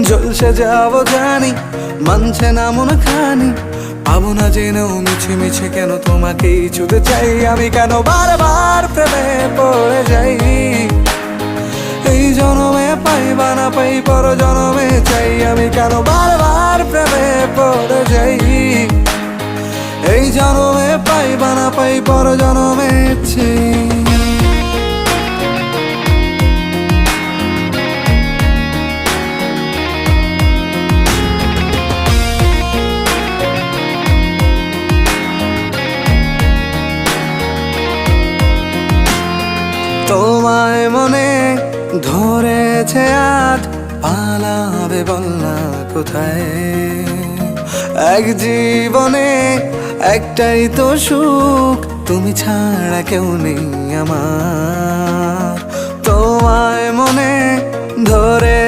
ঝলসে যাবো জানি, মানছে না মন খানি, পাবো না জেনেও মিছে মিছে কেন তোমাকেই ছুতে চাই আমি, কেন বারবার প্রেমে পড়ে যাই। এই জনমে পাই বা না পাই পর জনমে চাই আমি, কেন বারবার প্রেমে পড়ে যাই। এই জনমে পাই বা না পাই পর জনমে চাই। তোমায় মনে ধরেছে আজ, পালাবে বল না কোথায়। এক জীবনে একটাই তো সুখ, তুমি ছাড়া কেউ নেই আমার। তোমায় মনে ধরে